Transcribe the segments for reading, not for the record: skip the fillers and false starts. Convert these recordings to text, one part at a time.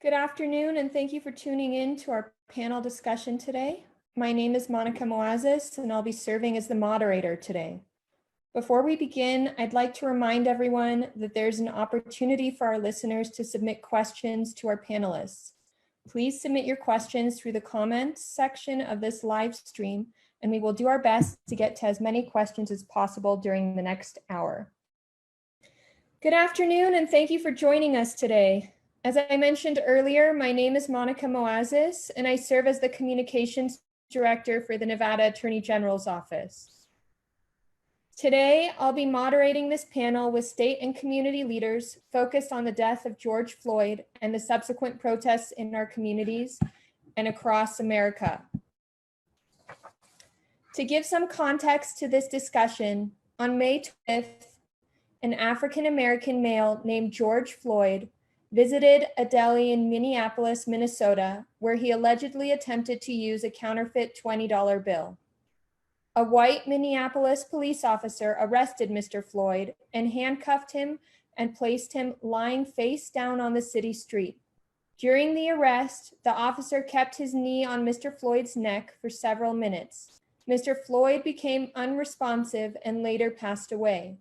Good afternoon, and thank you for tuning in to our panel discussion today. My name is Monica Moazes, and I'll be serving as the moderator today. Before we begin, I'd like to remind everyone that there's an opportunity for our listeners to submit questions to our panelists. Please submit your questions through the comments section of this live stream, and we will do our best to get to as many questions as possible during the next hour. Good afternoon, and thank you for joining us today. As I mentioned earlier, my name is Monica Moazes, and I serve as the Communications Director for the Nevada Attorney General's Office. Today, I'll be moderating this panel with state and community leaders focused on the death of George Floyd and the subsequent protests in our communities and across America. To give some context to this discussion, on May 5th, an African-American male named George Floyd visited a deli in Minneapolis, Minnesota, where he allegedly attempted to use a counterfeit $20 bill. A white Minneapolis police officer arrested Mr. Floyd and handcuffed him and placed him lying face down on the city street. During the arrest, the officer kept his knee on Mr. Floyd's neck for several minutes. Mr. Floyd became unresponsive and later passed away.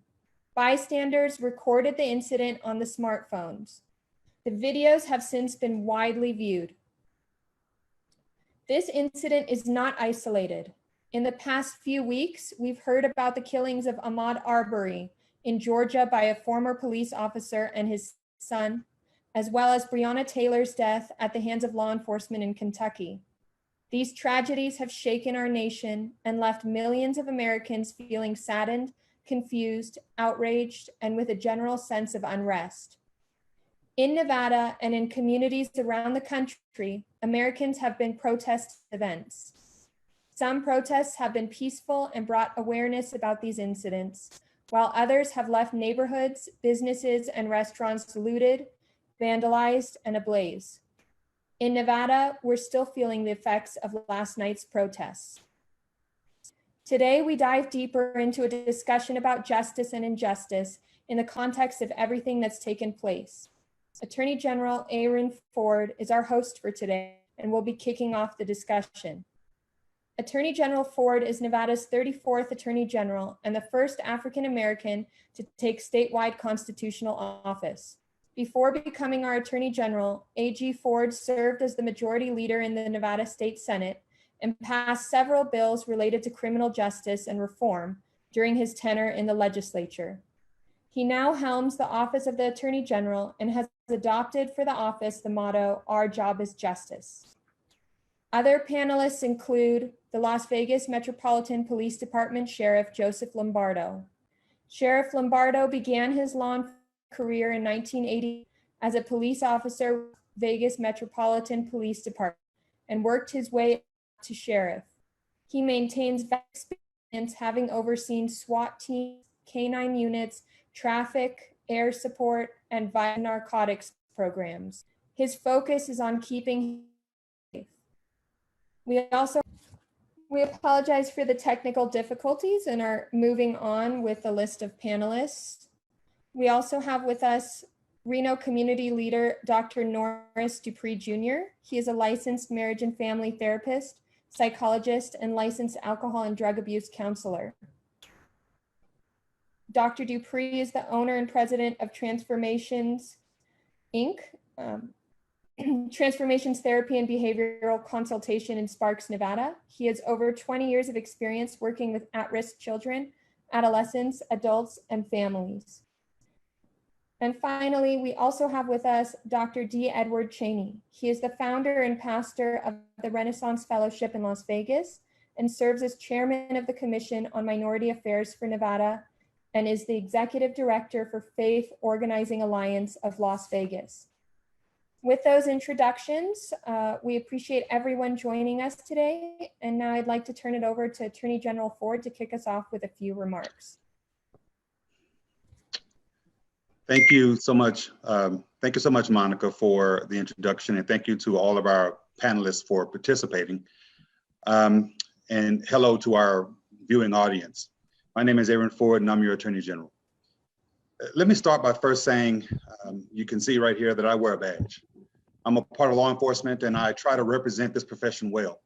Bystanders recorded the incident on the smartphones. The videos have since been widely viewed. This incident is not isolated. In the past few weeks, we've heard about the killings of Ahmaud Arbery in Georgia by a former police officer and his son, as well as Breonna Taylor's death at the hands of law enforcement in Kentucky. These tragedies have shaken our nation and left millions of Americans feeling saddened, confused, outraged, and with a general sense of unrest. In Nevada and in communities around the country, Americans have been protest events. Some protests have been peaceful and brought awareness about these incidents, while others have left neighborhoods, businesses, and restaurants looted, vandalized, and ablaze. In Nevada, we're still feeling the effects of last night's protests. Today, we dive deeper into a discussion about justice and injustice in the context of everything that's taken place. Attorney General Aaron Ford is our host for today and will be kicking off the discussion. Attorney General Ford is Nevada's 34th Attorney General and the first African American to take statewide constitutional office. Before becoming our Attorney General, AG Ford served as the majority leader in the Nevada State Senate and passed several bills related to criminal justice and reform during his tenure in the legislature. He now helms the Office of the Attorney General and has adopted for the office the motto, "Our job is justice." Other panelists include the Las Vegas Metropolitan Police Department Sheriff Joseph Lombardo. Sheriff Lombardo began his law enforcement career in 1980 as a police officer with Vegas Metropolitan Police Department and worked his way up to sheriff. He maintains vast experience having overseen SWAT teams, K-9 units, traffic, air support, and violent narcotics programs. His focus is on keeping safe. We apologize for the technical difficulties and are moving on with the list of panelists. We also have with us Reno community leader, Dr. Norris Dupree Jr. He is a licensed marriage and family therapist, psychologist, and licensed alcohol and drug abuse counselor. Dr. Dupree is the owner and president of Transformations, Inc., Transformations Therapy and Behavioral Consultation in Sparks, Nevada. He has over 20 years of experience working with at-risk children, adolescents, adults, and families. And finally, we also have with us Dr. D. Edward Cheney. He is the founder and pastor of the Renaissance Fellowship in Las Vegas and serves as chairman of the Commission on Minority Affairs for Nevada and is the executive director for Faith Organizing Alliance of Las Vegas. With those introductions, we appreciate everyone joining us today. And now I'd like to turn it over to Attorney General Ford to kick us off with a few remarks. Thank you so much. Thank you so much, Monica, for the introduction, and thank you to all of our panelists for participating. And hello to our viewing audience. My name is Aaron Ford, and I'm your Attorney General. Let me start by first saying, you can see right here that I wear a badge. I'm a part of law enforcement and I try to represent this profession well.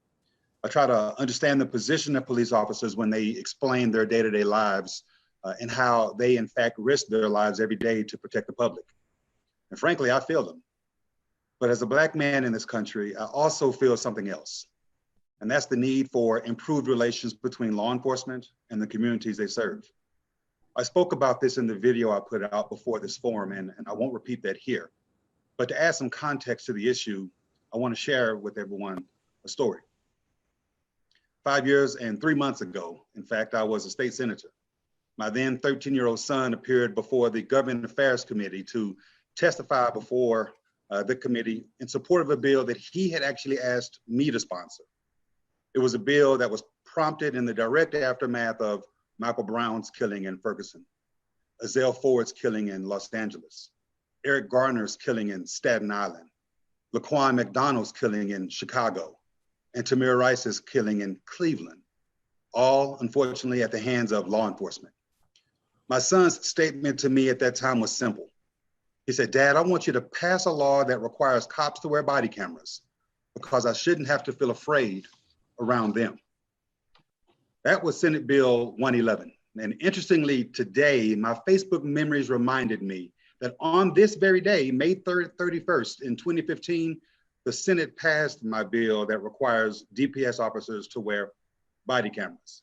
I try to understand the position of police officers when they explain their day-to-day lives and how they in fact risk their lives every day to protect the public. And frankly, I feel them. But as a Black man in this country, I also feel something else. And that's the need for improved relations between law enforcement and the communities they serve. I spoke about this in the video I put out before this forum, and I won't repeat that here. But to add some context to the issue, I want to share with everyone a story. 5 years and 3 months ago, in fact, I was a state senator. My then 13-year-old son appeared before the Government Affairs Committee to testify before the committee in support of a bill that he had actually asked me to sponsor. It was a bill that was prompted in the direct aftermath of Michael Brown's killing in Ferguson, Azale Ford's killing in Los Angeles, Eric Garner's killing in Staten Island, Laquan McDonald's killing in Chicago, and Tamir Rice's killing in Cleveland, all unfortunately at the hands of law enforcement. My son's statement to me at that time was simple. He said, "Dad, I want you to pass a law that requires cops to wear body cameras because I shouldn't have to feel afraid around them." That was Senate Bill 111. And interestingly, today, my Facebook memories reminded me that on this very day, May 31st in 2015, the Senate passed my bill that requires DPS officers to wear body cameras.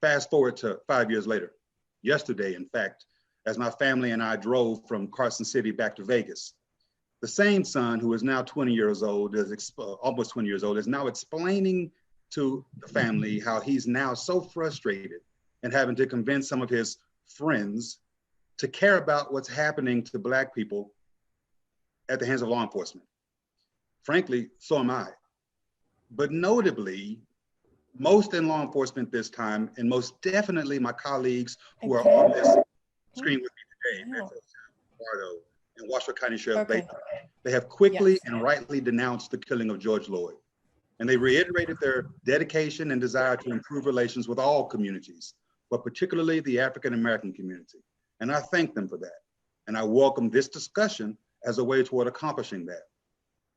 Fast forward to 5 years later, yesterday, in fact, as my family and I drove from Carson City back to Vegas, the same son who is now 20 years old, almost 20 years old, is now explaining to the family how he's now so frustrated and having to convince some of his friends to care about what's happening to Black people at the hands of law enforcement. Frankly, so am I. But notably, most in law enforcement this time, and most definitely my colleagues who are on this screen with me today, Eduardo and Washoe County Sheriff Bateman, they have quickly and rightly denounced the killing of George Floyd. And they reiterated their dedication and desire to improve relations with all communities, but particularly the African-American community. And I thank them for that. And I welcome this discussion as a way toward accomplishing that.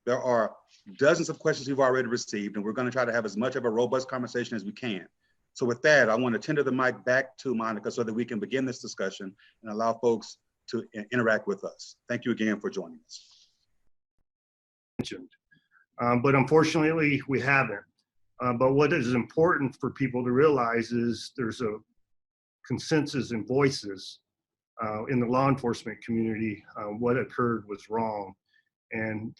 There are dozens of questions we've already received, and we're going to try to have as much of a robust conversation as we can. So with that, I want to tender the mic back to Monica so that we can begin this discussion and allow folks to interact with us. Thank you again for joining us. But unfortunately, we haven't. But what is important for people to realize is there's a consensus in voices in the law enforcement community. What occurred was wrong. And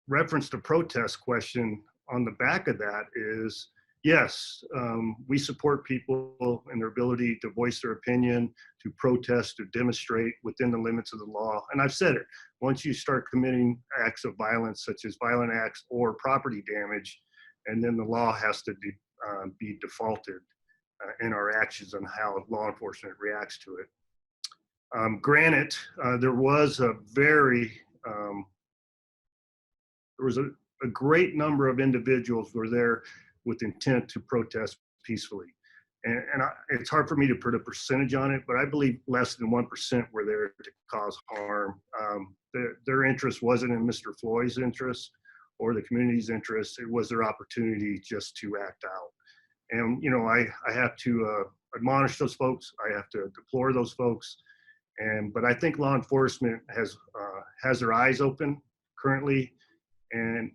reference to protest question on the back of that is, yes, we support people and their ability to voice their opinion, to protest, to demonstrate within the limits of the law. And I've said it, once you start committing acts of violence, such as violent acts or property damage, and then the law has to be defaulted in our actions on how law enforcement reacts to it. Granted, there was a great number of individuals who were there with intent to protest peacefully. And it's hard for me to put a percentage on it, but I believe less than 1% were there to cause harm. Their interest wasn't in Mr. Floyd's interest or the community's interest. It was their opportunity just to act out. And, you know, I have to admonish those folks. I have to deplore those folks. But I think law enforcement has their eyes open currently. And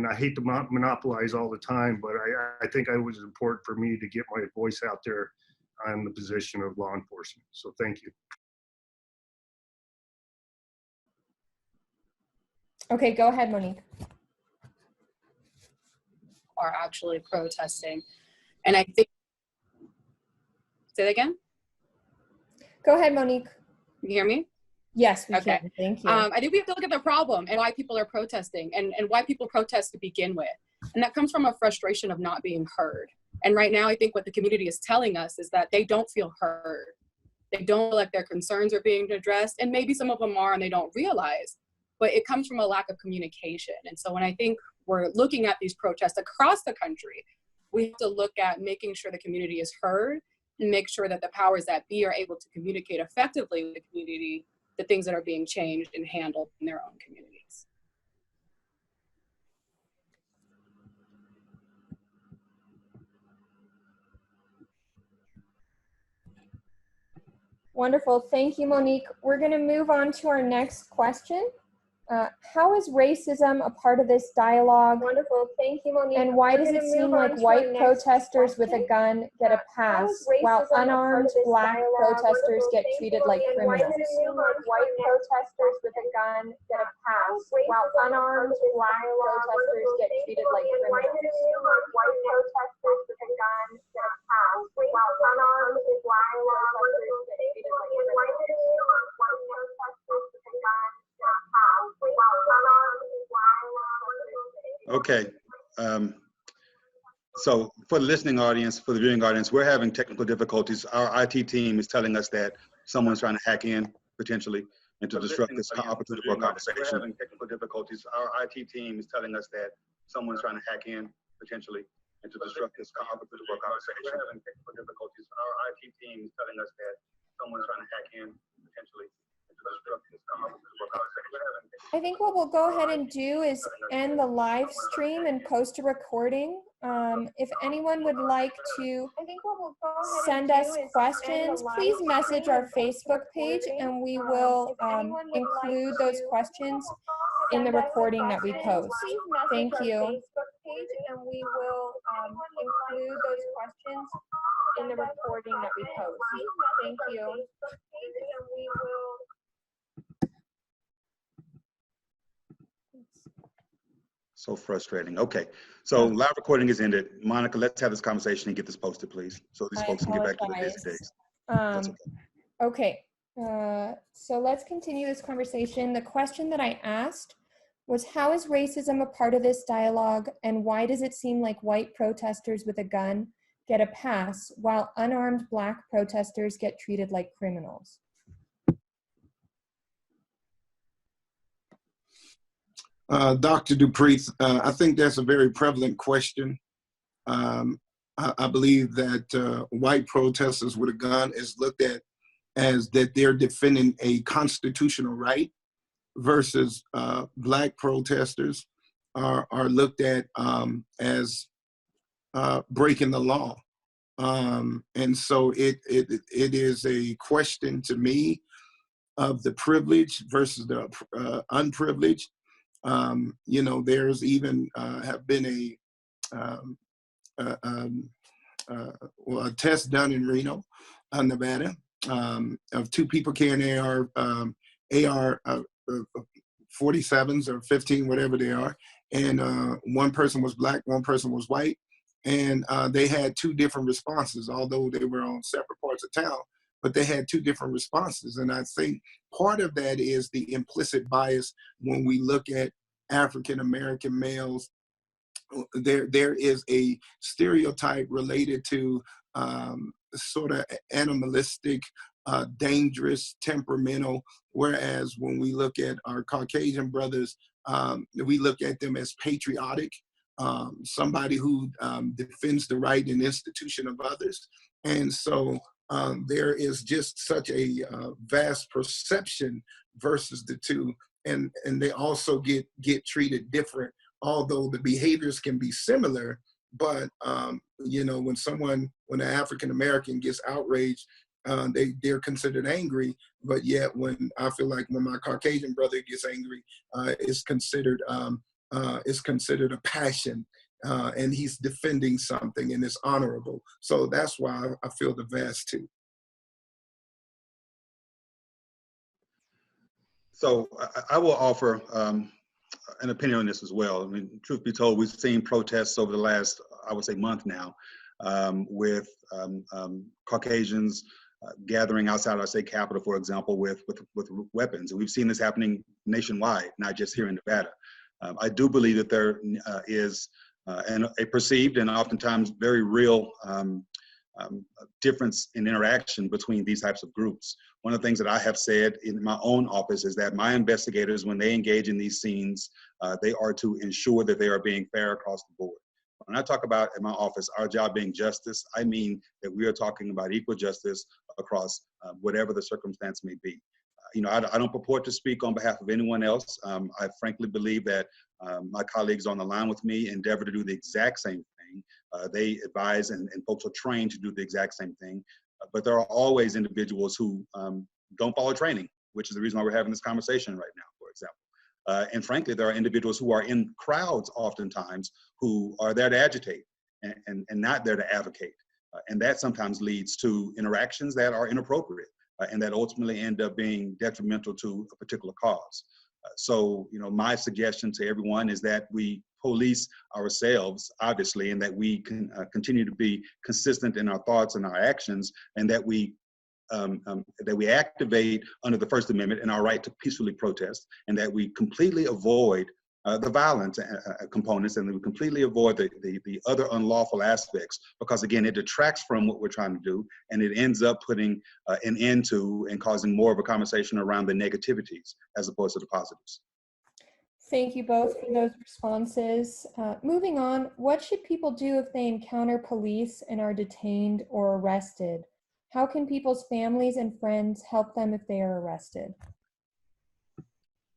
I hate to monopolize all the time, but I think it was important for me to get my voice out there on the position of law enforcement. So thank you. Okay, go ahead, Monique. Are actually protesting. And I think, say that again? Go ahead, Monique. You hear me? Yes, we Okay. can. Thank you. I think we have to look at the problem and why people are protesting and why people protest to begin with. And that comes from a frustration of not being heard. And right now, I think what the community is telling us is that they don't feel heard. They don't feel like their concerns are being addressed. And maybe some of them are and they don't realize, but it comes from a lack of communication. And so when I think we're looking at these protests across the country, we have to look at making sure the community is heard and make sure that the powers that be are able to communicate effectively with the community the things that are being changed and handled in their own communities. Wonderful. Thank you, Monique. We're going to move on to our next question. How is racism a part of this dialogue? Wonderful. Thank you, Monique. And why does it seem like white protesters with a gun get a pass while unarmed black protesters get treated like criminals? Why does it seem like white protesters with a gun get a pass while unarmed black protesters get treated like criminals? Why does it seem like white protesters with a gun get a pass while unarmed black protesters get treated like criminals? Why does it seem like white protesters with a gun get a pass while unarmed black protesters get treated like criminals? Okay. So for the listening audience, for the viewing audience, we're having technical difficulties. Our IT team is telling us that someone's trying to hack in potentially and to disrupt this opportunity for a conversation. We're having technical difficulties. Our IT team is telling us that someone's trying to hack in potentially and to disrupt this opportunity for a conversation. We're having technical difficulties. Our IT team is telling us that someone's trying to hack in potentially. I think what we'll go ahead and do is end the live stream and post a recording. If anyone would like to send us questions, please message our Facebook page and we will include those questions in the recording that we post. Thank you. In the recording that we post. Thank you. So frustrating. Okay, so live recording is ended. Monica, let's have this conversation and get this posted, please, so these folks can get back to their busy days. That's okay. So let's continue this conversation. The question that I asked was, how is racism a part of this dialogue, and why does it seem like white protesters with a gun get a pass while unarmed black protesters get treated like criminals? Dr. Dupree, I think that's a very prevalent question. I believe that white protesters with a gun is looked at as that they're defending a constitutional right, versus black protesters are looked at as breaking the law. And so it is a question to me of the privileged versus the unprivileged. You know, there's even have been a test done in Reno, Nevada, of two people carrying AR 47s or 15, whatever they are, and one person was black, one person was white, and they had two different responses, although they were on separate parts of town, but they had two different responses. And I think part of that is the implicit bias when we look at African American males. There is a stereotype related to sort of animalistic, dangerous, temperamental, whereas when we look at our Caucasian brothers, we look at them as patriotic, somebody who defends the right and institution of others. And so there is just such a vast perception versus the two, and they also get treated different, although the behaviors can be similar. But you know, when an African American gets outraged, they're considered angry. But yet, when I feel like when my Caucasian brother gets angry, it's considered a passion, and he's defending something, and it's honorable. So that's why I feel the vast too. So I will offer an opinion on this as well. I mean, truth be told, we've seen protests over the last, I would say, month now, with Caucasians gathering outside our state capitol, for example, with weapons. And we've seen this happening nationwide, not just here in Nevada. I do believe that there is a perceived and oftentimes very real difference in interaction between these types of groups. One of the things that I have said in my own office is that my investigators, when they engage in these scenes, they are to ensure that they are being fair across the board. When I talk about in my office our job being justice, I mean that we are talking about equal justice across whatever the circumstance may be. You know, I don't purport to speak on behalf of anyone else. I frankly believe that my colleagues on the line with me endeavor to do the exact same thing. They advise and folks are trained to do the exact same thing. but there are always individuals who don't follow training, which is the reason why we're having this conversation right now, for example. And frankly, there are individuals who are in crowds oftentimes who are there to agitate and not there to advocate. And that sometimes leads to interactions that are inappropriate and that ultimately end up being detrimental to a particular cause. So, my suggestion to everyone is that we police ourselves, obviously, and that we can continue to be consistent in our thoughts and our actions, and that we activate under the First Amendment and our right to peacefully protest, and that we completely avoid the violent components, and we completely avoid the other unlawful aspects, because again, it detracts from what we're trying to do, and it ends up putting an end to and causing more of a conversation around the negativities as opposed to the positives. Thank you both for those responses. Moving on, what should people do if they encounter police and are detained or arrested? How can people's families and friends help them if they are arrested?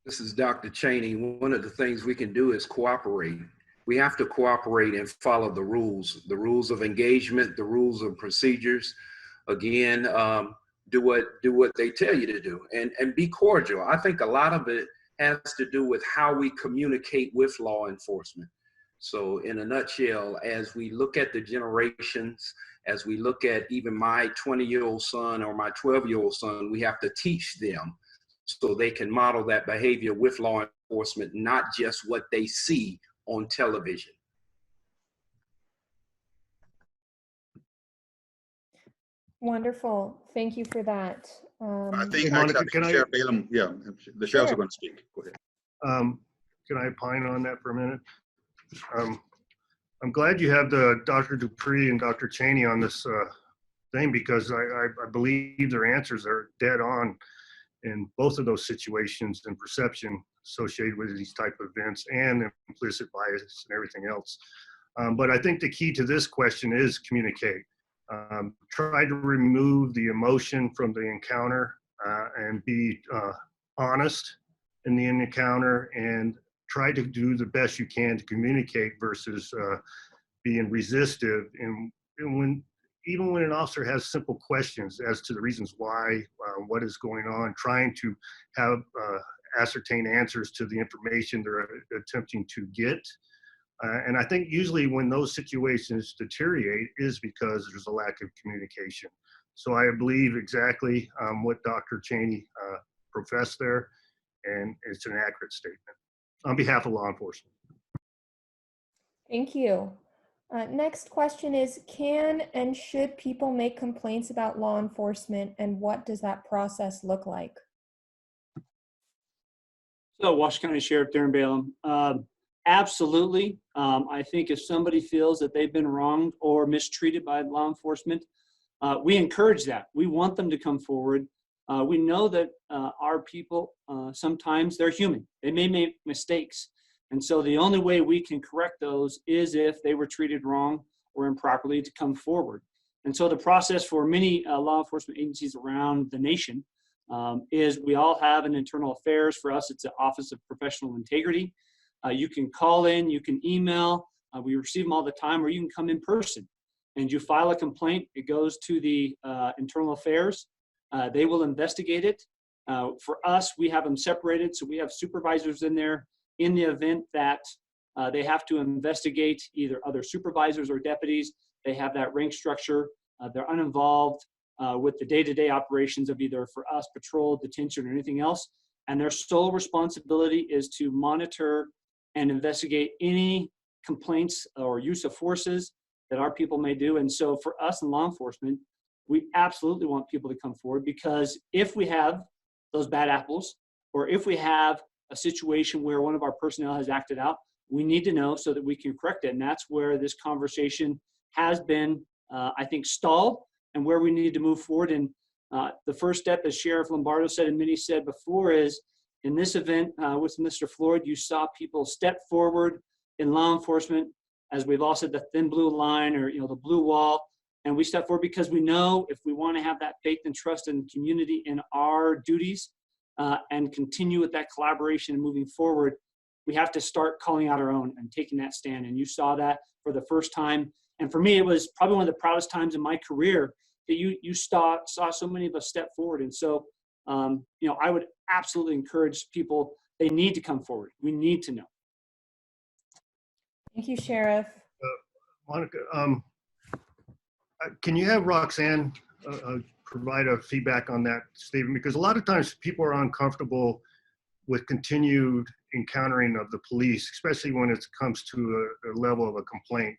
This is Dr. Cheney. One of the things we can do is cooperate. We have to cooperate and follow the rules of engagement, the rules of procedures. Again, do what they tell you to do, and be cordial. I think a lot of it has to do with how we communicate with law enforcement. So in a nutshell, as we look at the generations, as we look at even my 20-year-old son or my 12-year-old son, we have to teach them so they can model that behavior with law enforcement, not just what they see on television. Wonderful. Thank you for that. I think Monica, Sheriff Balaam, the sheriffs are going to speak. Go ahead. Can I opine on that for a minute? I'm glad you have the Dr. Dupree and Dr. Cheney on this thing, because I believe their answers are dead on in both of those situations and perception associated with these type of events and implicit bias and everything else. But I think the key to this question is communicate. Try to remove the emotion from the encounter and be honest in the encounter, and try to do the best you can to communicate versus being resistive. And even when an officer has simple questions as to the reasons why, what is going on, trying to have ascertain answers to the information they're attempting to get. And I think usually when those situations deteriorate is because there's a lack of communication. So I believe exactly what Dr. Cheney professed there, and it's an accurate statement on behalf of law enforcement. Thank you. Next question is, can and should people make complaints about law enforcement, and what does that process look like? So, Washington County Sheriff Darren Balaam, absolutely. I think if somebody feels that they've been wronged or mistreated by law enforcement, we encourage that. We want them to come forward. We know that our people, sometimes they're human. They may make mistakes. And so the only way we can correct those is if they were treated wrong or improperly, to come forward. And so the process for many law enforcement agencies around the nation is we all have an internal affairs. For us, it's the Office of Professional Integrity. You can call in, you can email, we receive them all the time, or you can come in person. And you file a complaint, it goes to the internal affairs. They will investigate it. For us, we have them separated, so we have supervisors in there in the event that they have to investigate either other supervisors or deputies. They have that rank structure. They're uninvolved with the day-to-day operations of either, for us, patrol, detention, or anything else. And their sole responsibility is to monitor and investigate any complaints or use of forces that our people may do. And so for us in law enforcement, we absolutely want people to come forward, because if we have those bad apples, or if we have a situation where one of our personnel has acted out, we need to know so that we can correct it. And that's where this conversation has been, I think, stalled, and where we need to move forward. And the first step, as Sheriff Lombardo said and many said before, is in this event with Mr. Floyd, you saw people step forward in law enforcement, as we've all said, the thin blue line, or the blue wall. And we step forward because we know if we want to have that faith and trust in community in our duties and continue with that collaboration and moving forward, we have to start calling out our own and taking that stand. And you saw that for the first time. And for me, it was probably one of the proudest times in my career that you saw so many of us step forward. And so, I would absolutely encourage people, they need to come forward. We need to know. Thank you, Sheriff. Monica, can you have Roxanne provide a feedback on that statement? Because a lot of times people are uncomfortable with continued encountering of the police, especially when it comes to a level of a complaint.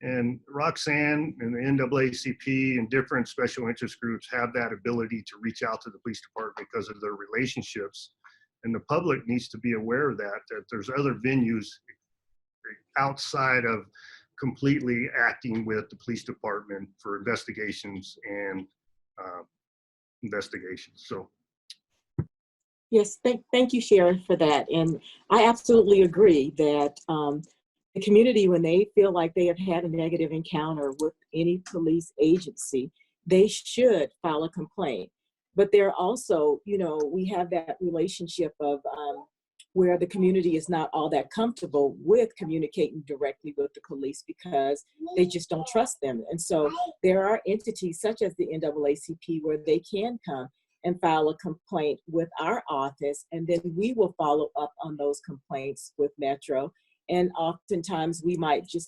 And Roxanne and the NAACP and different special interest groups have that ability to reach out to the police department because of their relationships. And the public needs to be aware of that there's other venues outside of completely acting with the police department for investigations and investigations. So. Yes, thank you, Sheriff, for that. And I absolutely agree that the community, when they feel like they have had a negative encounter with any police agency, they should file a complaint. But there also, we have that relationship of where the community is not all that comfortable with communicating directly with the police because they just don't trust them. And so there are entities such as the NAACP where they can come and file a complaint with our office, and then we will follow up on those complaints with Metro. And oftentimes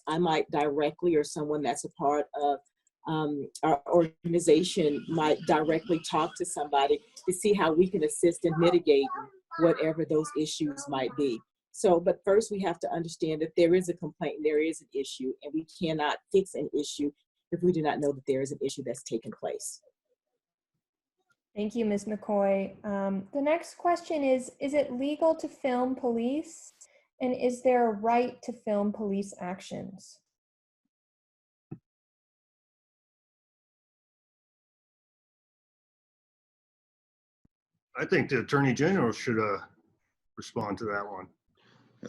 I might directly, or someone that's a part of our organization might directly talk to somebody to see how we can assist in mitigating whatever those issues might be. So, but first we have to understand that there is a complaint and there is an issue, and we cannot fix an issue if we do not know that there is an issue that's taken place. Thank you, Ms. McCoy. The next question is it legal to film police? And is there a right to film police actions? I think the Attorney General should respond to that one.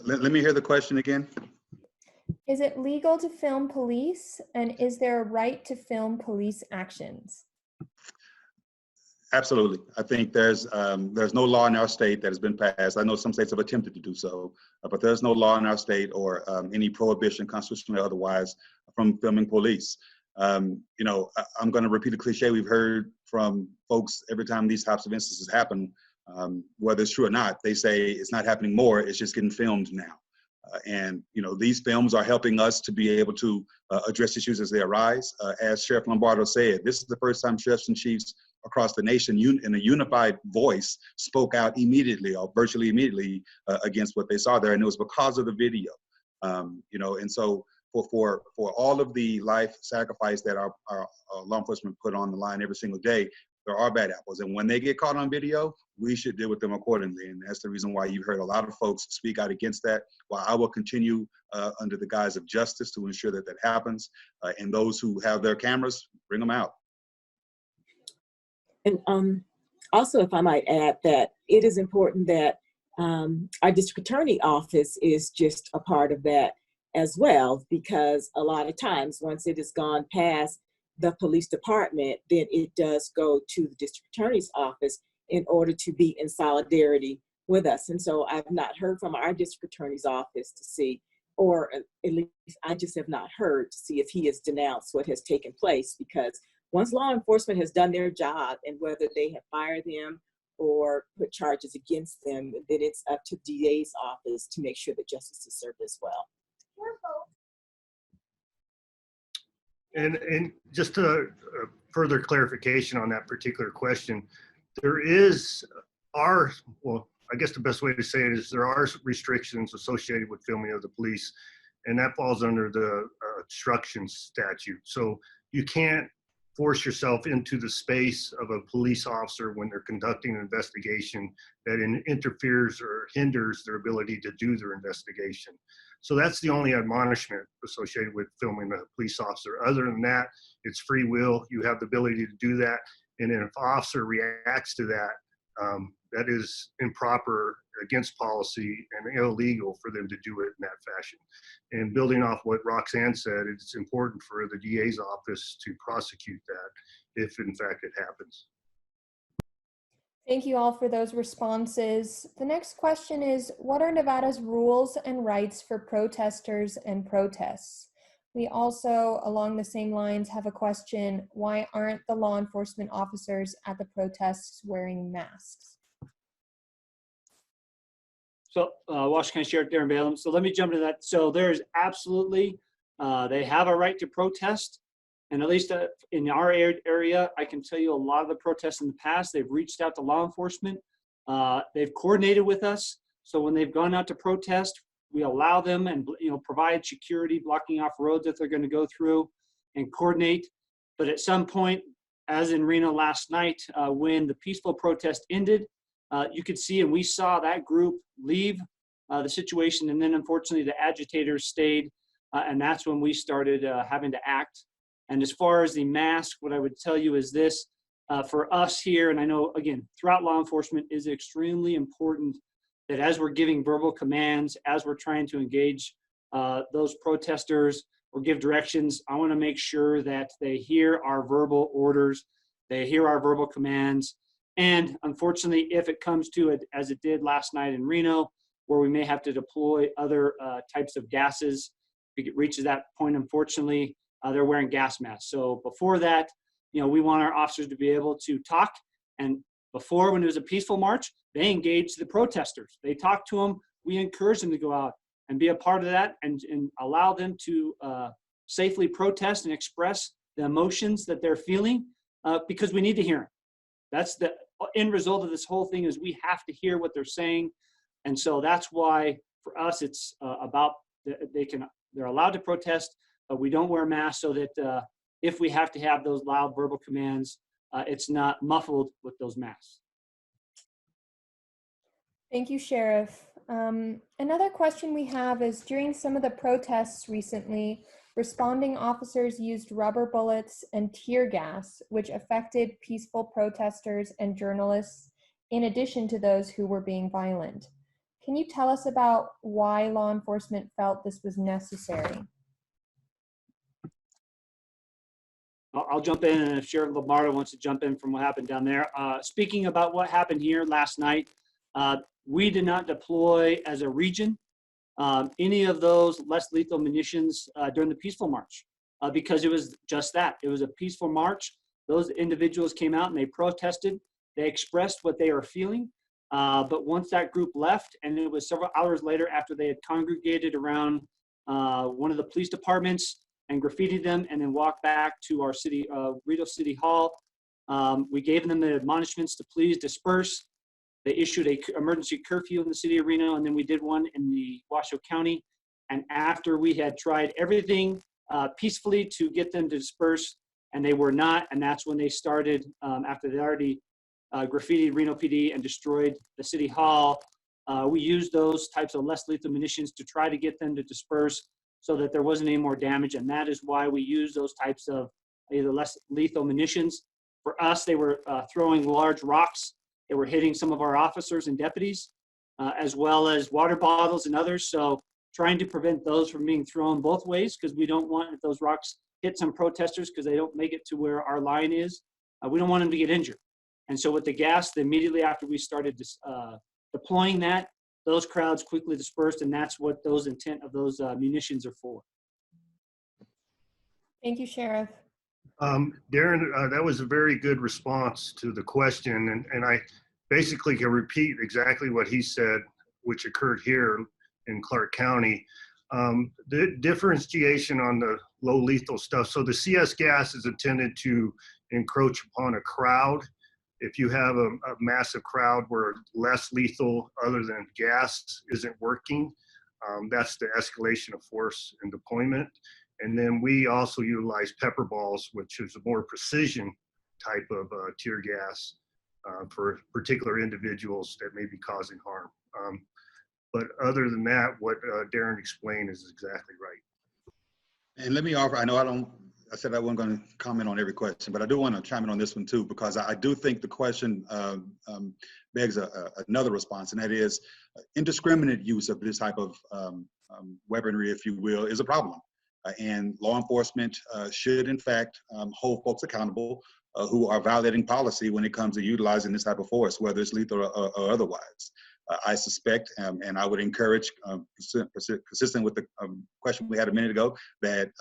Let me hear the question again. Is it legal to film police? And is there a right to film police actions? Absolutely. I think there's no law in our state that has been passed. I know some states have attempted to do so, but there's no law in our state or any prohibition, constitutional or otherwise, from filming police. I'm going to repeat a cliche we've heard from folks every time these types of instances happen, whether it's true or not. They say it's not happening more, it's just getting filmed now. And these films are helping us to be able to address issues as they arise. As Sheriff Lombardo said, this is the first time sheriffs and chiefs across the nation in a unified voice spoke out immediately or virtually immediately against what they saw there. And it was because of the video. And so for all of the life sacrifice that our law enforcement put on the line every single day, there are bad apples. And when they get caught on video, we should deal with them accordingly. And that's the reason why you heard a lot of folks speak out against that. While I will continue under the guise of justice to ensure that happens. And those who have their cameras, bring them out. And also, if I might add, that it is important that our district attorney office is just a part of that as well, because a lot of times once it has gone past the police department, then it does go to the district attorney's office in order to be in solidarity with us. And so I've not heard from our district attorney's office to see, or at least I just have not heard to see if he has denounced what has taken place, because once law enforcement has done their job, and whether they have fired them or put charges against them, then it's up to DA's office to make sure that justice is served as well. And just a further clarification on that particular question, I guess the best way to say it is there are restrictions associated with filming of the police, and that falls under the obstruction statute. So you can't force yourself into the space of a police officer when they're conducting an investigation that interferes or hinders their ability to do their investigation. So that's the only admonishment associated with filming a police officer. Other than that, it's free will. You have the ability to do that. And if an officer reacts to that, that is improper, against policy, and illegal for them to do it in that fashion. And building off what Roxanne said, it's important for the DA's office to prosecute that if in fact it happens. Thank you all for those responses. The next question is, what are Nevada's rules and rights for protesters and protests? We also, along the same lines, have a question: why aren't the law enforcement officers at the protests wearing masks? So Washington County Sheriff Darren Balaam. So let me jump into that. So there's absolutely, they have a right to protest. And at least in our area, I can tell you a lot of the protests in the past, they've reached out to law enforcement. They've coordinated with us. So when they've gone out to protest, we allow them and provide security, blocking off roads that they're going to go through and coordinate. But at some point, as in Reno last night, when the peaceful protest ended, you could see, and we saw that group leave the situation. And then unfortunately the agitators stayed. And that's when we started having to act. And as far as the mask, what I would tell you is this, for us here, and I know, again, throughout law enforcement, is extremely important that as we're giving verbal commands, as we're trying to engage those protesters or give directions, I want to make sure that they hear our verbal orders, they hear our verbal commands. And unfortunately, if it comes to it, as it did last night in Reno, where we may have to deploy other types of gases, if it reaches that point, unfortunately, they're wearing gas masks. So before that, we want our officers to be able to talk. And before, when it was a peaceful march, they engaged the protesters. They talked to them. We encouraged them to go out and be a part of that and allow them to safely protest and express the emotions that they're feeling because we need to hear them. That's the end result of this whole thing, is we have to hear what they're saying. And so that's why for us, it's about they're allowed to protest, but we don't wear masks so that if we have to have those loud verbal commands, it's not muffled with those masks. Thank you, Sheriff. Another question we have is, during some of the protests recently, responding officers used rubber bullets and tear gas, which affected peaceful protesters and journalists, in addition to those who were being violent. Can you tell us about why law enforcement felt this was necessary? I'll jump in, and if Sheriff Lombardo wants to jump in from what happened down there. Speaking about what happened here last night, we did not deploy as a region any of those less lethal munitions during the peaceful march because it was just that. It was a peaceful march. Those individuals came out and they protested. They expressed what they were feeling. But once that group left, and it was several hours later after they had congregated around one of the police departments and graffitied them and then walked back to our city, Reno City Hall, we gave them the admonishments to please disperse. They issued an emergency curfew in the city of Reno, and then we did one in the Washoe County. And after we had tried everything peacefully to get them to disperse, and they were not, and that's when they started, after they already graffitied Reno PD and destroyed the city hall, we used those types of less lethal munitions to try to get them to disperse so that there wasn't any more damage. And that is why we use those types of either less lethal munitions. For us, they were throwing large rocks. They were hitting some of our officers and deputies, as well as water bottles and others. So trying to prevent those from being thrown both ways, because we don't want, if those rocks hit some protesters because they don't make it to where our line is, we don't want them to get injured. And so with the gas, immediately after we started deploying that, those crowds quickly dispersed, and that's what those intent of those munitions are for. Thank you, Sheriff. Darren, that was a very good response to the question, and I basically can repeat exactly what he said, which occurred here in Clark County. The differentiation on the low lethal stuff. So the CS gas is intended to encroach upon a crowd. If you have a massive crowd where less lethal other than gas isn't working, that's the escalation of force and deployment. And then we also utilize pepper balls, which is a more precision type of tear gas for particular individuals that may be causing harm. But other than that, what Darren explained is exactly right. And let me offer, I said I wasn't going to comment on every question, but I do want to chime in on this one too, because I do think the question begs another response, and that is indiscriminate use of this type of weaponry, if you will, is a problem. And law enforcement should, in fact, hold folks accountable who are violating policy when it comes to utilizing this type of force, whether it's lethal or otherwise. I suspect, and I would encourage, consistent with the question we had a minute ago, that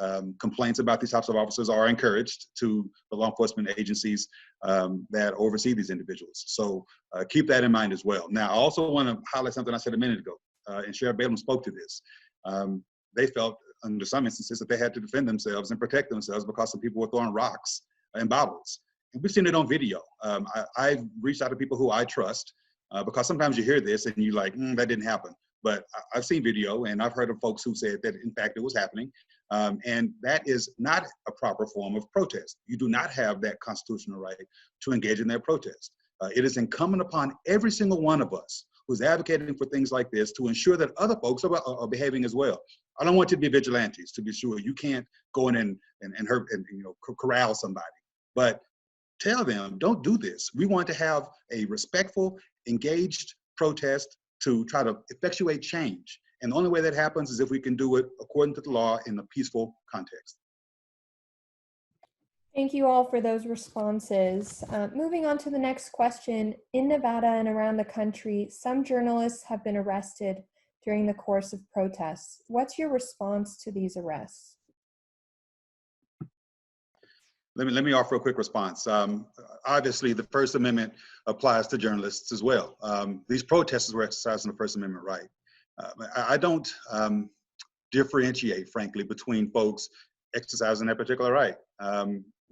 complaints about these types of officers are encouraged to the law enforcement agencies that oversee these individuals. So keep that in mind as well. Now, I also want to highlight something I said a minute ago, and Sheriff Balaam spoke to this. They felt, under some instances, that they had to defend themselves and protect themselves because some people were throwing rocks and bottles. And we've seen it on video. I've reached out to people who I trust, because sometimes you hear this and you're like, that didn't happen. But I've seen video, and I've heard of folks who said that, in fact, it was happening. And that is not a proper form of protest. You do not have that constitutional right to engage in that protest. It is incumbent upon every single one of us who's advocating for things like this to ensure that other folks are behaving as well. I don't want you to be vigilantes, to be sure. You can't go in and hurt and corral somebody. But tell them, don't do this. We want to have a respectful, engaged protest to try to effectuate change. And the only way that happens is if we can do it according to the law in a peaceful context. Thank you all for those responses. Moving on to the next question. In Nevada and around the country, some journalists have been arrested during the course of protests. What's your response to these arrests? Let me offer a quick response. Obviously, the First Amendment applies to journalists as well. These protesters were exercising the First Amendment right. I don't differentiate, frankly, between folks exercising that particular right.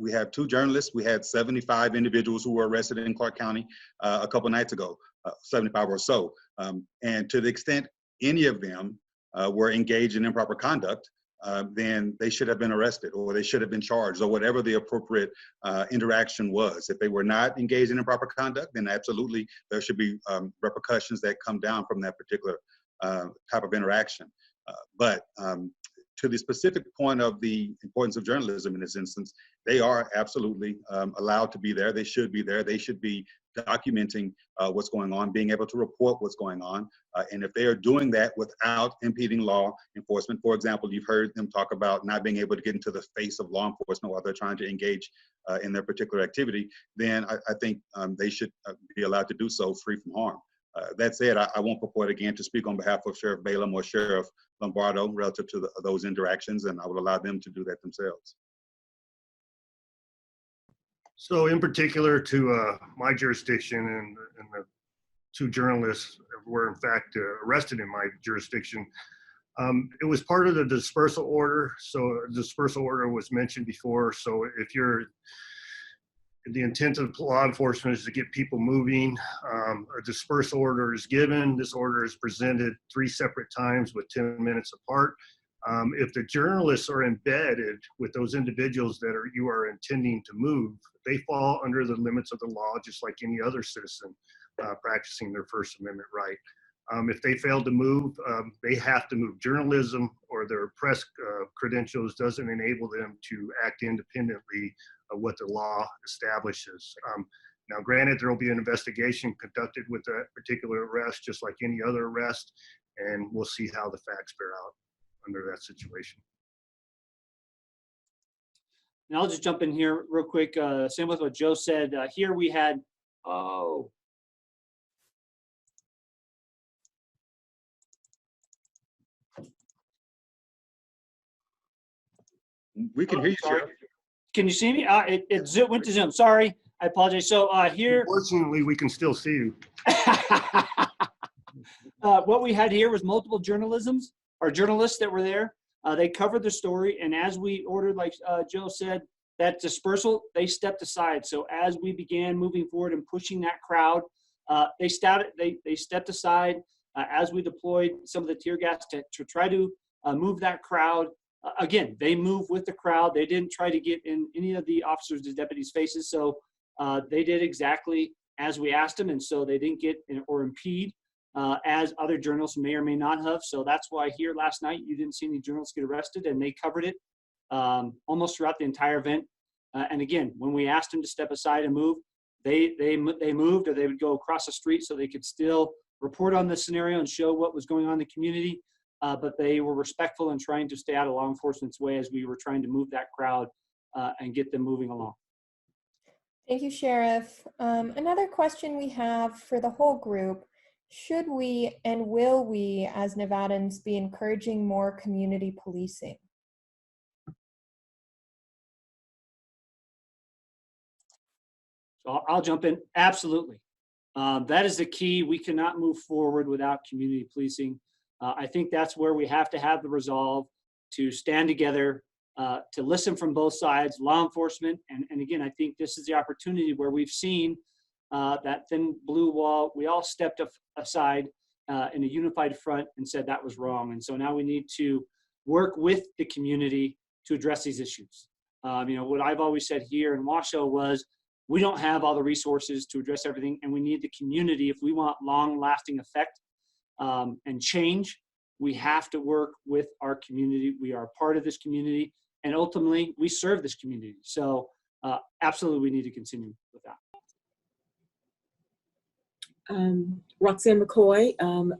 We have 2 journalists. We had 75 individuals who were arrested in Clark County a couple nights ago, 75 or so. And to the extent any of them were engaged in improper conduct, then they should have been arrested, or they should have been charged, or whatever the appropriate interaction was. If they were not engaged in improper conduct, then absolutely there should be repercussions that come down from that particular type of interaction. But to the specific point of the importance of journalism in this instance, they are absolutely allowed to be there. They should be there. They should be documenting what's going on, being able to report what's going on. And if they are doing that without impeding law enforcement, for example, you've heard them talk about not being able to get into the face of law enforcement while they're trying to engage in their particular activity, then I think they should be allowed to do so free from harm. That said, I won't purport again to speak on behalf of Sheriff Balaam or Sheriff Lombardo relative to those interactions, and I will allow them to do that themselves. So in particular to my jurisdiction, and the 2 journalists were in fact arrested in my jurisdiction, it was part of the dispersal order. So the dispersal order was mentioned before. So if the intent of law enforcement is to get people moving, a dispersal order is given. This order is presented 3 separate times with 10 minutes apart. If the journalists are embedded with those individuals that you are intending to move, they fall under the limits of the law, just like any other citizen practicing their First Amendment right. If they fail to move, they have to move. Journalism or their press credentials doesn't enable them to act independently of what the law establishes. Now, granted, there will be an investigation conducted with that particular arrest, just like any other arrest, and we'll see how the facts bear out under that situation. And I'll just jump in here real quick. Same with what Joe said. Here we had, We can hear you, Sheriff. Can you see me? It went to Zoom. Sorry, I apologize. So here, Fortunately, we can still see you. what we had here was multiple journalists that were there. They covered the story, and as we ordered, like Joe said, that dispersal, they stepped aside. So as we began moving forward and pushing that crowd, they stepped aside as we deployed some of the tear gas to try to move that crowd. Again, they moved with the crowd. They didn't try to get in any of the officers' and deputies' faces. So they did exactly as we asked them, and so they didn't get or impede as other journalists may or may not have. So that's why here last night you didn't see any journalists get arrested, and they covered it almost throughout the entire event. And again, when we asked them to step aside and move, they moved, or they would go across the street so they could still report on the scenario and show what was going on in the community. But they were respectful and trying to stay out of law enforcement's way as we were trying to move that crowd and get them moving along. Thank you, Sheriff. Another question we have for the whole group Should we and will we as Nevadans be encouraging more community policing? So I'll jump in. Absolutely. That is the key. We cannot move forward without community policing. I think that's where we have to have the resolve to stand together, to listen from both sides, law enforcement. And again, I think this is the opportunity where we've seen that thin blue wall. We all stepped aside in a unified front and said that was wrong. And so now we need to work with the community to address these issues. What I've always said here in Washoe was, we don't have all the resources to address everything, and we need the community. If we want long-lasting effect and change, we have to work with our community. We are part of this community, and ultimately, we serve this community. So absolutely, we need to continue with that. Roxanne McCoy,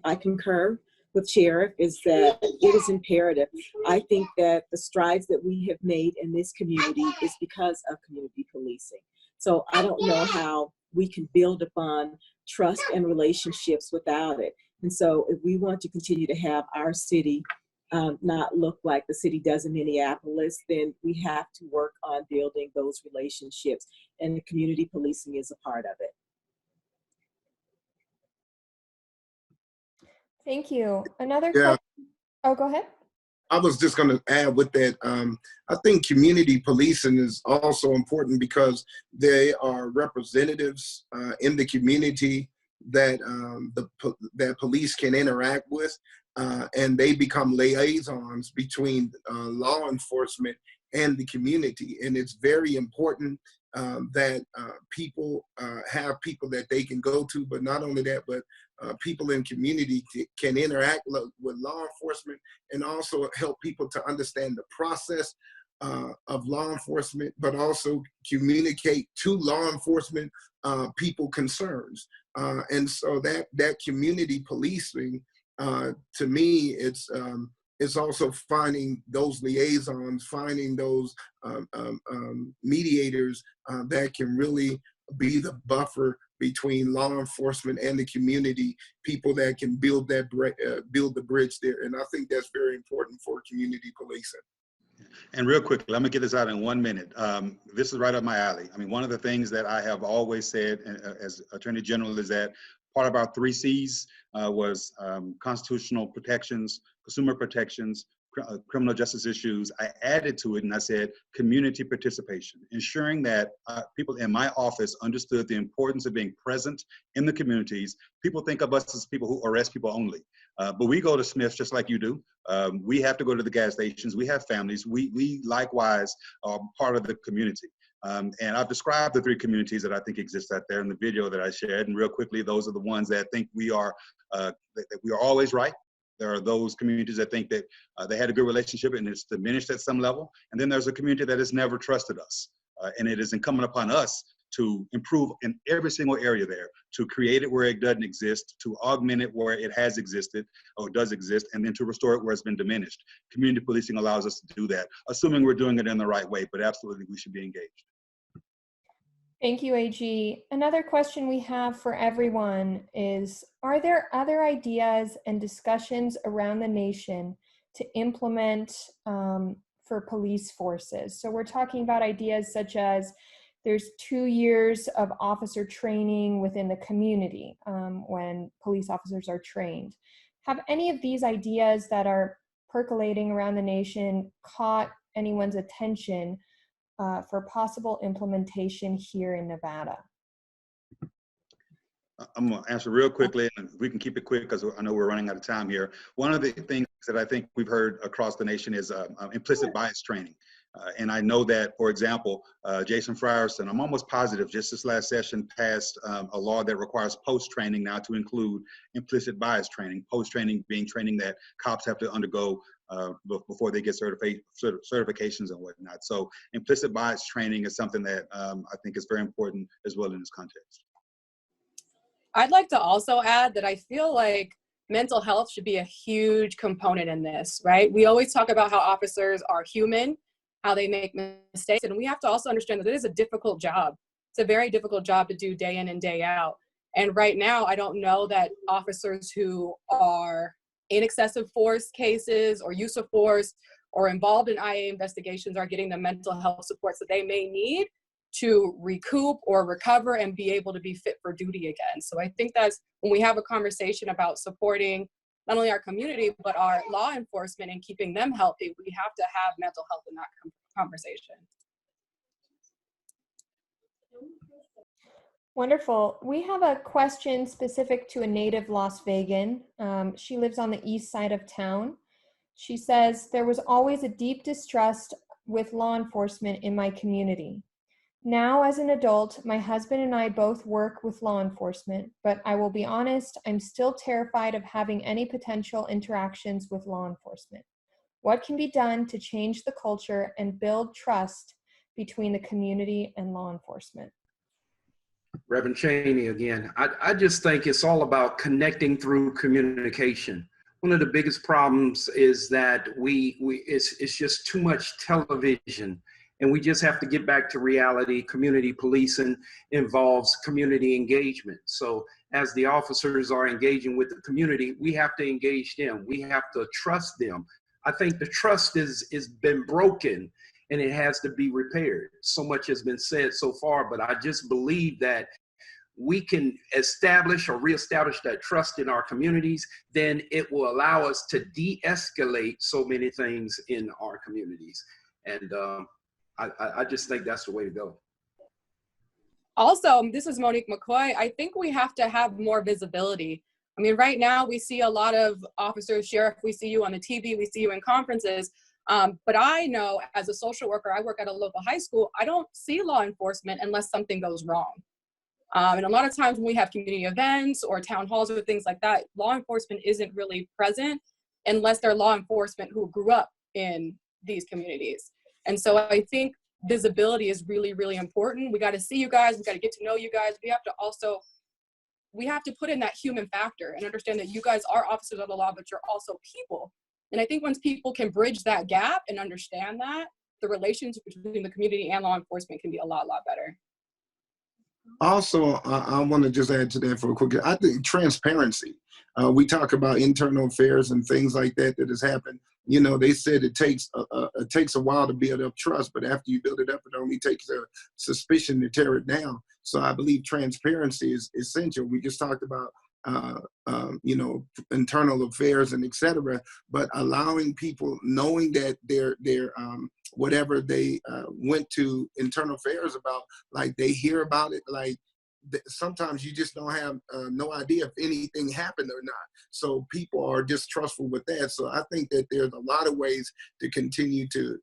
I concur with Sheriff, is that it is imperative. I think that the strides that we have made in this community is because of community policing. So I don't know how we can build upon trust and relationships without it. And so if we want to continue to have our city not look like the city does in Minneapolis, then we have to work on building those relationships, and the community policing is a part of it. Thank you. Another Yeah. question. Oh, go ahead. I was just going to add with that. I think community policing is also important because they are representatives in the community that that police can interact with, and they become liaisons between law enforcement and the community. And it's very important that people have people that they can go to, but not only that, but people in community can interact with law enforcement and also help people to understand the process of law enforcement, but also communicate to law enforcement people concerns. And so that community policing, to me, it's also finding those liaisons, finding those mediators that can really be the buffer between law enforcement and the community, people that can build the bridge there. And I think that's very important for community policing. And real quickly, let me get this out in 1 minute. This is right up my alley. I mean, one of the things that I have always said as Attorney General is that part of our 3 C's was constitutional protections, consumer protections, criminal justice issues. I added to it and I said community participation, ensuring that people in my office understood the importance of being present in the communities. People think of us as people who arrest people only, but we go to Smith's just like you do. We have to go to the gas stations. We have families. We likewise are part of the community. And I've described the 3 communities that I think exist out there in the video that I shared. And real quickly, those are the ones that think we are always right. There are those communities that think that they had a good relationship and it's diminished at some level. And then there's a community that has never trusted us. And it is incumbent upon us to improve in every single area there, to create it where it doesn't exist, to augment it where it has existed or does exist, and then to restore it where it's been diminished. Community policing allows us to do that, assuming we're doing it in the right way, but absolutely we should be engaged. Thank you, AG. Another question we have for everyone is, are there other ideas and discussions around the nation to implement for police forces? So we're talking about ideas such as there's 2 years of officer training within the community when police officers are trained. Have any of these ideas that are percolating around the nation caught anyone's attention for possible implementation here in Nevada? I'm going to answer real quickly, and we can keep it quick because I know we're running out of time here. One of the things that I think we've heard across the nation is implicit bias training. And I know that, for example, Jason Frierson, I'm almost positive, just this last session passed a law that requires post-training now to include implicit bias training, post-training being training that cops have to undergo before they get certifications and whatnot. So implicit bias training is something that I think is very important as well in this context. I'd like to also add that I feel like mental health should be a huge component in this, right? We always talk about how officers are human, how they make mistakes, and we have to also understand that it is a difficult job. It's a very difficult job to do day in and day out. And right now, I don't know that officers who are in excessive force cases or use of force or involved in IA investigations are getting the mental health supports that they may need to recoup or recover and be able to be fit for duty again. So I think that's when we have a conversation about supporting not only our community, but our law enforcement and keeping them healthy, we have to have mental health in that conversation. Wonderful. We have a question specific to a native Las Vegan. She lives on the east side of town. She says, there was always a deep distrust with law enforcement in my community. Now, as an adult, my husband and I both work with law enforcement, but I will be honest, I'm still terrified of having any potential interactions with law enforcement. What can be done to change the culture and build trust between the community and law enforcement? Reverend Cheney again. I just think it's all about connecting through communication. One of the biggest problems is that it's just too much television, and we just have to get back to reality. Community policing involves community engagement. So as the officers are engaging with the community, we have to engage them. We have to trust them. I think the trust is been broken, and it has to be repaired. So much has been said so far, but I just believe that we can establish or reestablish that trust in our communities, then it will allow us to de-escalate so many things in our communities. And I just think that's the way to go. Also, this is Monique McCoy. I think we have to have more visibility. I mean, right now we see a lot of officers, sheriff, we see you on the TV, we see you in conferences. But I know as a social worker, I work at a local high school, I don't see law enforcement unless something goes wrong. And a lot of times when we have community events or town halls or things like that, law enforcement isn't really present unless they're law enforcement who grew up in these communities. And so I think visibility is really, really important. We got to see you guys, we got to get to know you guys. We have to put in that human factor and understand that you guys are officers of the law, but you're also people. And I think once people can bridge that gap and understand that, the relationship between the community and law enforcement can be a lot better. Also, I want to just add to that for a quick. I think transparency. We talk about internal affairs and things like that has happened. You know, they said it takes a while to build up trust, but after you build it up, it only takes a suspicion to tear it down. So I believe transparency is essential. We just talked about you know, internal affairs and et cetera, but allowing people knowing that their whatever they went to internal affairs about, like they hear about it, like sometimes you just don't have no idea if anything happened or not. So people are distrustful with that. So I think that there's a lot of ways to continue to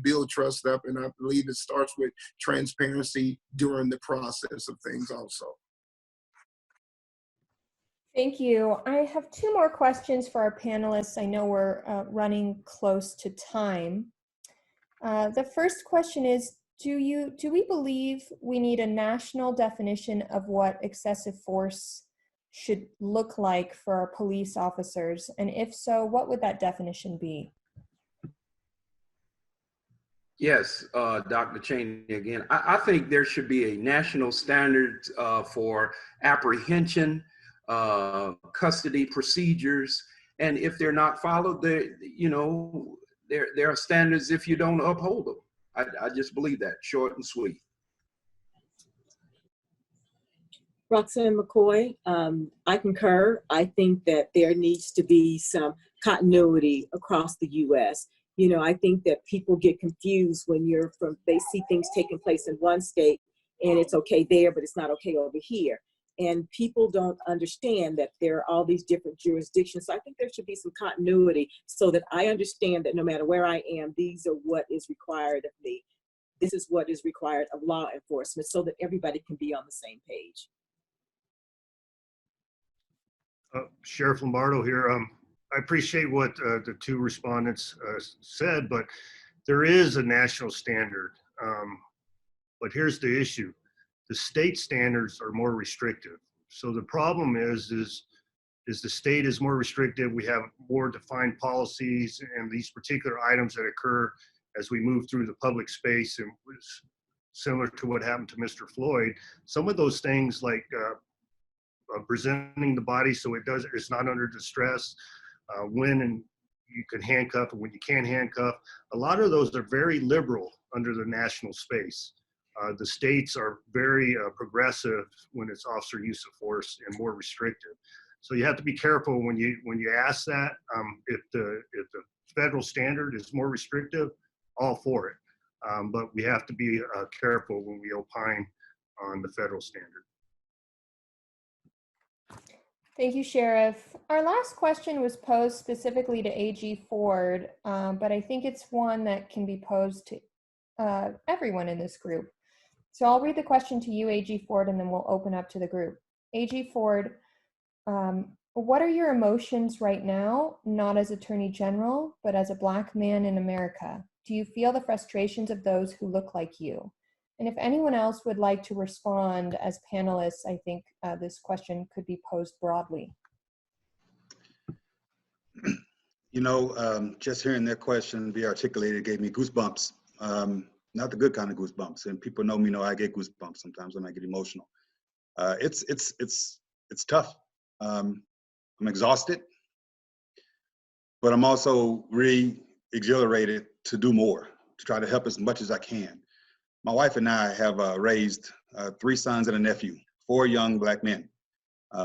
build trust up, and I believe it starts with transparency during the process of things also. Thank you. I have two more questions for our panelists. I know we're running close to time. The first question is, do we believe we need a national definition of what excessive force should look like for our police officers? And if so, what would that definition be? Yes, Dr. Cheney again. I think there should be a national standard for apprehension, custody procedures, and if they're not followed, there are standards if you don't uphold them. I just believe that, short and sweet. Roxanne McCoy, I concur. I think that there needs to be some continuity across the U.S. You know, I think that people get confused when they see things taking place in one state and it's okay there, but it's not okay over here. And people don't understand that there are all these different jurisdictions. So I think there should be some continuity so that I understand that no matter where I am, these are what is required of me. This is what is required of law enforcement so that everybody can be on the same page. Sheriff Lombardo here. I appreciate what the two respondents said, but there is a national standard. But here's the issue. The state standards are more restrictive. So the problem is the state is more restrictive. We have more defined policies and these particular items that occur as we move through the public space, and was similar to what happened to Mr. Floyd. Some of those things like presenting the body so it's not under distress, when and you can handcuff and when you can't handcuff. A lot of those are very liberal under the national space. The states are very progressive when it's officer use of force and more restrictive. So you have to be careful when you ask that. If the federal standard is more restrictive, all for it. But we have to be careful when we opine on the federal standard. Thank you, Sheriff. Our last question was posed specifically to AG Ford, but I think it's one that can be posed to everyone in this group. So I'll read the question to you, AG Ford, and then we'll open up to the group. AG Ford, what are your emotions right now, not as Attorney General, but as a Black man in America? Do you feel the frustrations of those who look like you? And if anyone else would like to respond as panelists, I think this question could be posed broadly. You know, just hearing that question be articulated gave me goosebumps. Not the good kind of goosebumps. And people know me, know I get goosebumps sometimes when I get emotional. It's tough. I'm exhausted, but I'm also really exhilarated to do more, to try to help as much as I can. My wife and I have raised 3 sons and a nephew, 4 young Black men.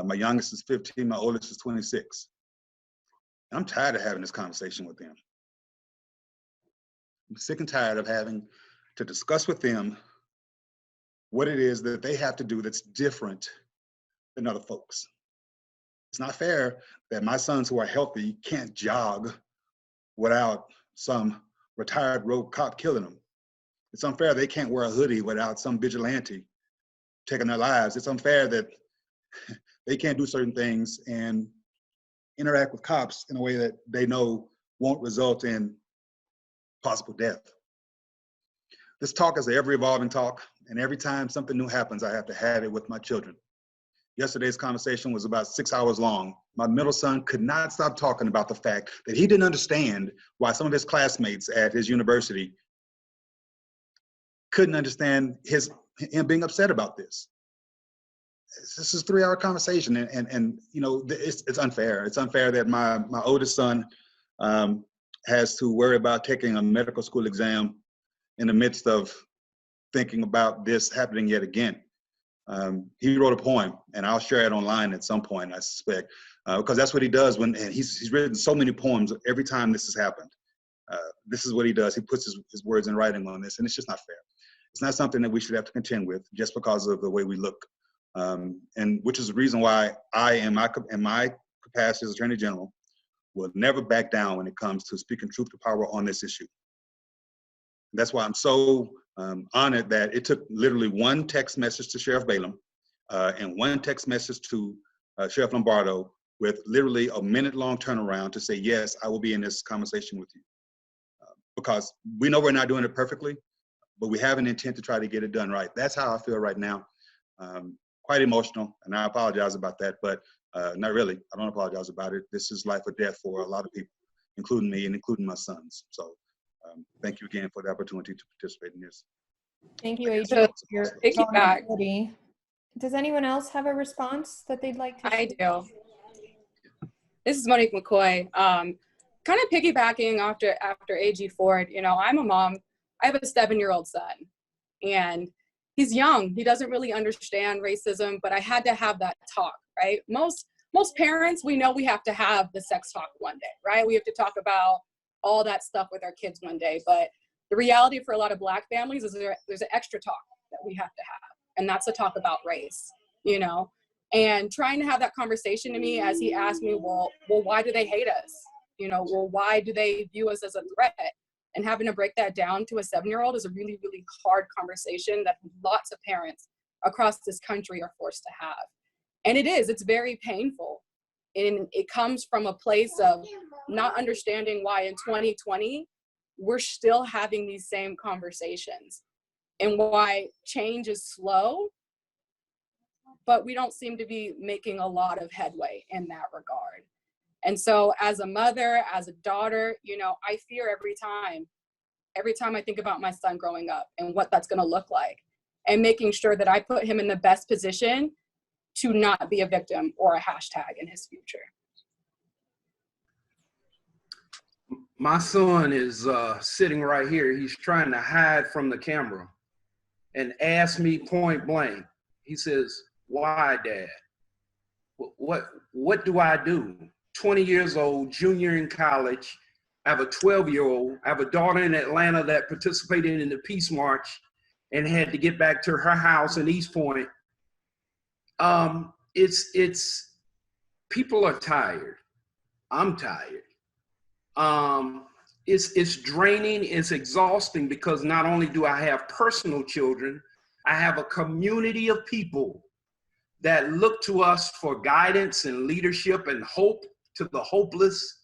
My youngest is 15, my oldest is 26. I'm tired of having this conversation with them. I'm sick and tired of having to discuss with them what it is that they have to do that's different than other folks. It's not fair that my sons who are healthy can't jog without some retired rogue cop killing them. It's unfair they can't wear a hoodie without some vigilante taking their lives. It's unfair that they can't do certain things and interact with cops in a way that they know won't result in possible death. This talk is an ever-evolving talk, and every time something new happens, I have to have it with my children. Yesterday's conversation was about 6 hours long. My middle son could not stop talking about the fact that he didn't understand why some of his classmates at his university couldn't understand him being upset about this. This is a 3-hour conversation, and you know, it's unfair. It's unfair that my oldest son has to worry about taking a medical school exam in the midst of thinking about this happening yet again. He wrote a poem, and I'll share it online at some point, I suspect, because that's what he does and he's written so many poems every time this has happened. This is what he does. He puts his words in writing on this, and it's just not fair. It's not something that we should have to contend with just because of the way we look. And which is the reason why I, in my capacity as Attorney General, will never back down when it comes to speaking truth to power on this issue. That's why I'm so honored that it took literally one text message to Sheriff Balaam and one text message to Sheriff Lombardo with literally a minute-long turnaround to say, yes, I will be in this conversation with you. Because we know we're not doing it perfectly, but we have an intent to try to get it done right. That's how I feel right now. Quite emotional, and I apologize about that, but not really. I don't apologize about it. This is life or death for a lot of people, including me and including my sons. So thank you again for the opportunity to participate in this. Thank you, AJ, So, for your piggyback. vulnerability. Does anyone else have a response that they'd like to share? I do. This is Monique McCoy. Kind of piggybacking after AG Ford, you know, I'm a mom. I have a 7-year-old son, and he's young. He doesn't really understand racism, but I had to have that talk, right? Most parents, we know we have to have the sex talk one day, right? We have to talk about all that stuff with our kids one day. But the reality for a lot of Black families is there's an extra talk that we have to have, and that's a talk about race, you know? And trying to have that conversation to me as he asked me, well, why do they hate us? You know, well, why do they view us as a threat? And having to break that down to a 7-year-old is a really, really hard conversation that lots of parents across this country are forced to have. And it's very painful. And it comes from a place of not understanding why in 2020, we're still having these same conversations and why change is slow, but we don't seem to be making a lot of headway in that regard. And so as a mother, as a daughter, you know, I fear every time I think about my son growing up and what that's going to look like, and making sure that I put him in the best position to not be a victim or a hashtag in his future. My son is sitting right here. He's trying to hide from the camera and asked me point blank. He says, "Why, Dad? What do I do? 20 years old, junior in college. I have a 12-year-old. I have a daughter in Atlanta that participated in the Peace March and had to get back to her house in East Point." It's people are tired. I'm tired. It's draining, it's exhausting, because not only do I have personal children, I have a community of people that look to us for guidance and leadership and hope to the hopeless.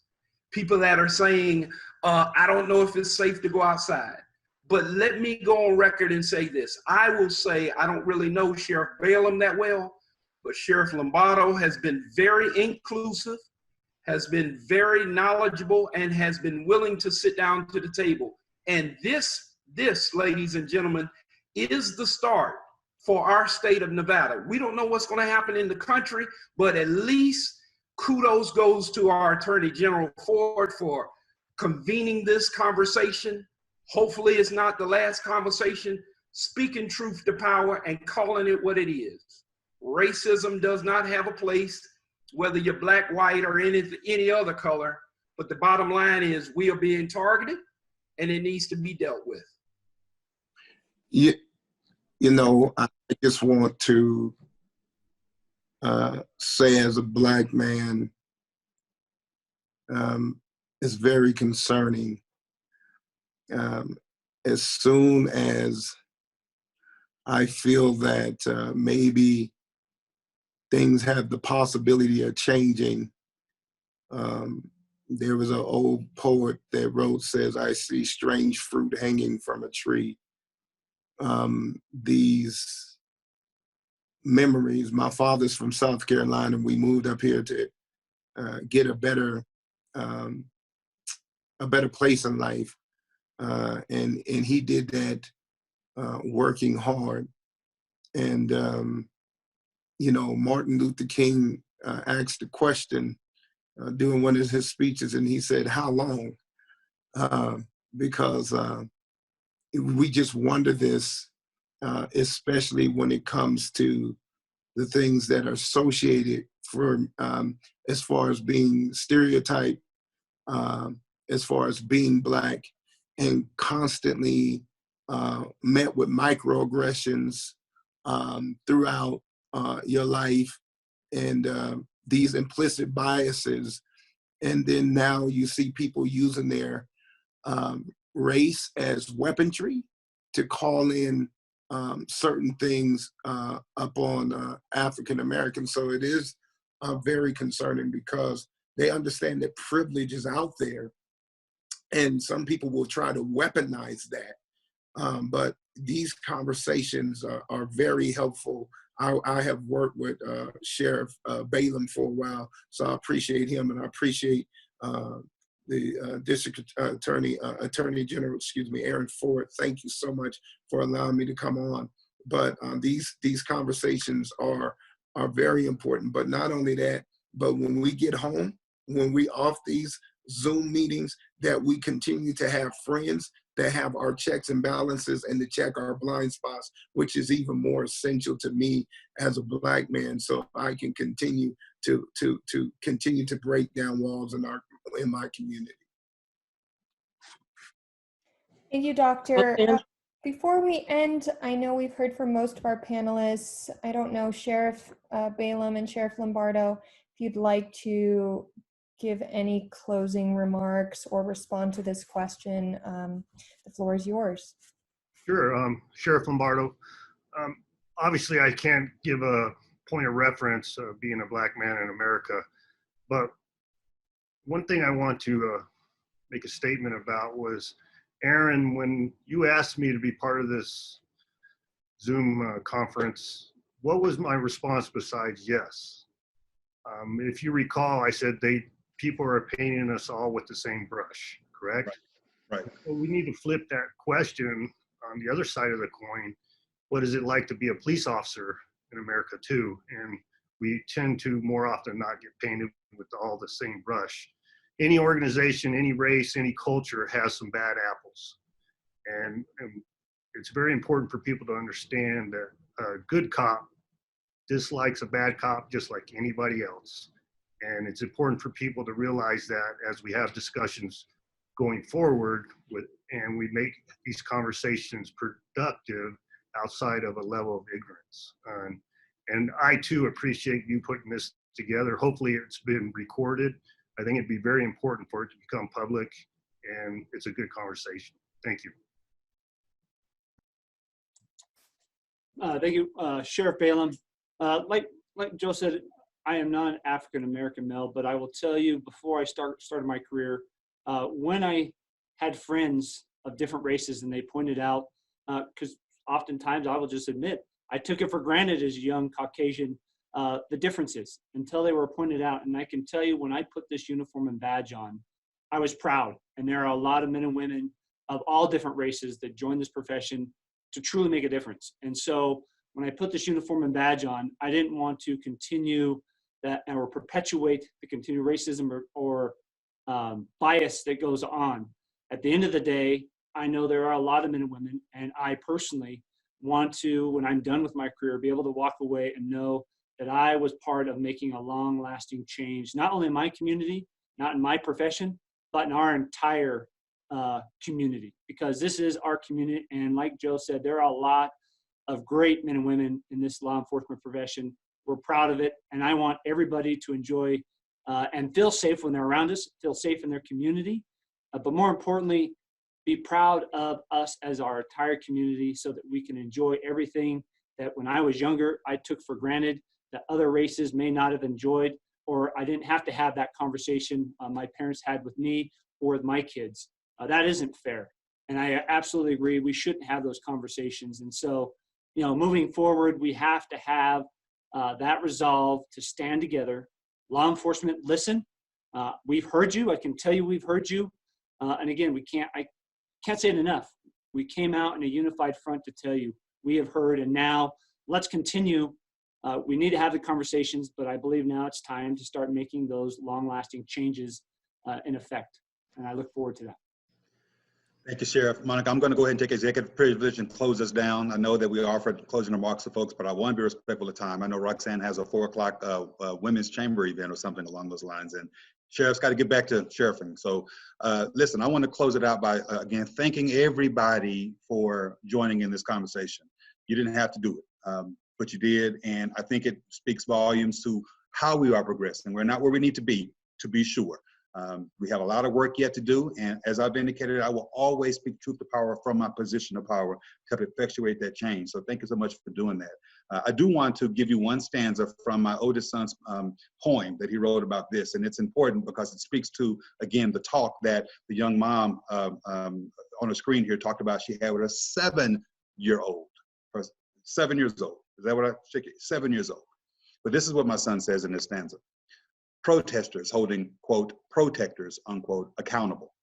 People that are saying, I don't know if it's safe to go outside. But let me go on record and say this. I will say, I don't really know Sheriff Balaam that well, but Sheriff Lombardo has been very inclusive, has been very knowledgeable, and has been willing to sit down to the table. And this, ladies and gentlemen, is the start for our state of Nevada. We don't know what's going to happen in the country, but at least kudos goes to our Attorney General Ford for convening this conversation. Hopefully it's not the last conversation, speaking truth to power and calling it what it is. Racism does not have a place, whether you're black, white, or any other color. But the bottom line is we are being targeted, and it needs to be dealt with. You know, I just want to say, as a black man, it's very concerning. As soon as I feel that maybe things have the possibility of changing, there was an old poet that wrote, says, "I see strange fruit hanging from a tree." These memories, my father's from South Carolina, and we moved up here to get a better place in life. And he did that working hard. And, you know, Martin Luther King asked a question during one of his speeches, and he said, "How long?" Because we just wonder this, especially when it comes to the things that are associated for as far as being stereotyped, as far as being black, and constantly met with microaggressions throughout your life, and these implicit biases. And then now you see people using their race as weaponry to call in certain things upon African Americans. So it is very concerning, because they understand that privilege is out there, and some people will try to weaponize that. But these conversations are very helpful. I have worked with Sheriff Balaam for a while, so I appreciate him, and I appreciate the District Attorney General, Aaron Ford. Thank you so much for allowing me to come on. But these conversations are very important. But not only that, but when we get home, when we off these Zoom meetings, that we continue to have friends that have our checks and balances and to check our blind spots, which is even more essential to me as a black man, so I can continue to break down walls in my community. Thank you, Doctor. Before we end, I know we've heard from most of our panelists. I don't know, Sheriff Balaam and Sheriff Lombardo, if you'd like to give any closing remarks or respond to this question, the floor is yours. Sure, Sheriff Lombardo. Obviously, I can't give a point of reference being a black man in America, but one thing I want to make a statement about was, Aaron, when you asked me to be part of this Zoom conference, what was my response besides yes? If you recall, I said people are painting us all with the same brush, correct? Right. Well, we need to flip that question on the other side of the coin. What is it like to be a police officer in America too? And we tend to more often not get painted with all the same brush. Any organization, any race, any culture has some bad apples. And it's very important for people to understand that a good cop dislikes a bad cop just like anybody else. And it's important for people to realize that as we have discussions going forward and we make these conversations productive outside of a level of ignorance. And I too appreciate you putting this together. Hopefully it's been recorded. I think it'd be very important for it to become public, and it's a good conversation. Thank you. Thank you, Sheriff Balaam. Like Joe said, I am not an African-American male, but I will tell you, before I started my career, when I had friends of different races and they pointed out, because oftentimes I will just admit, I took it for granted as a young Caucasian, the differences until they were pointed out. And I can tell you, when I put this uniform and badge on, I was proud. And there are a lot of men and women of all different races that join this profession to truly make a difference. And so when I put this uniform and badge on, I didn't want to continue that or perpetuate the continued racism or bias that goes on. At the end of the day, I know there are a lot of men and women, and I personally want to, when I'm done with my career, be able to walk away and know that I was part of making a long-lasting change, not only in my community, not in my profession, but in our entire community, because this is our community. And like Joe said, there are a lot of great men and women in this law enforcement profession. We're proud of it, and I want everybody to enjoy and feel safe when they're around us, feel safe in their community, but more importantly, be proud of us as our entire community so that we can enjoy everything that when I was younger, I took for granted that other races may not have enjoyed, or I didn't have to have that conversation my parents had with me or with my kids. That isn't fair. And I absolutely agree, we shouldn't have those conversations. And so, you know, moving forward, we have to have that resolve to stand together. Law enforcement, listen. We've heard you. I can tell you we've heard you. And again, I can't say it enough. We came out in a unified front to tell you we have heard, and now let's continue. We need to have the conversations, but I believe now it's time to start making those long-lasting changes in effect. And I look forward to that. Thank you, Sheriff. Monica, I'm going to go ahead and take executive privilege and close us down. I know that we offered closing remarks to folks, but I want to be respectful of time. I know Roxanne has a 4 o'clock women's chamber event or something along those lines, and Sheriff's got to get back to sheriffing. So listen, I want to close it out by, again, thanking everybody for joining in this conversation. You didn't have to do it, but you did, and I think it speaks volumes to how we are progressing. We're not where we need to be sure. We have a lot of work yet to do, and as I've indicated, I will always speak truth to power from my position of power to help effectuate that change. So thank you so much for doing that. I do want to give you one stanza from my oldest son's poem that he wrote about this, and it's important because it speaks to, again, the talk that the young mom on the screen here talked about she had with a 7-year-old. 7 years old. Is that what I check it? 7 years old. But this is what my son says in this stanza. Protesters holding, quote, protectors, unquote, accountable.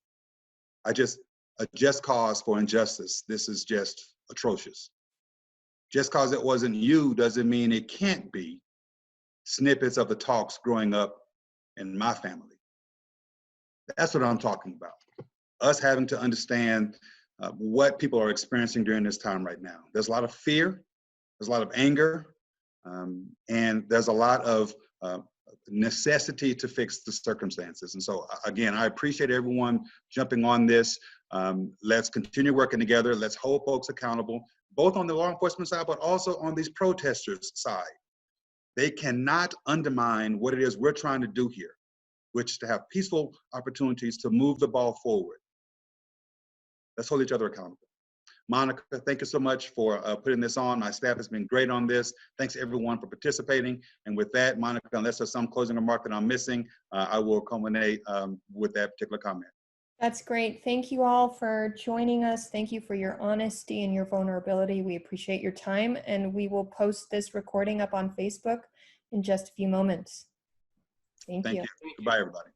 A just cause for injustice. This is just atrocious. Just cause it wasn't you doesn't mean it can't be. Snippets of the talks growing up in my family. That's what I'm talking about. Us having to understand what people are experiencing during this time right now. There's a lot of fear, there's a lot of anger, and there's a lot of necessity to fix the circumstances. And so again, I appreciate everyone jumping on this. Let's continue working together. Let's hold folks accountable, both on the law enforcement side, but also on these protesters' side. They cannot undermine what it is we're trying to do here, which is to have peaceful opportunities to move the ball forward. Let's hold each other accountable. Monica, thank you so much for putting this on. My staff has been great on this. Thanks everyone for participating. And with that, Monica, unless there's some closing remark that I'm missing, I will culminate with that particular comment. That's great. Thank you all for joining us. Thank you for your honesty and your vulnerability. We appreciate your time, and we will post this recording up on Facebook in just a few moments. Thank you. Goodbye, everybody.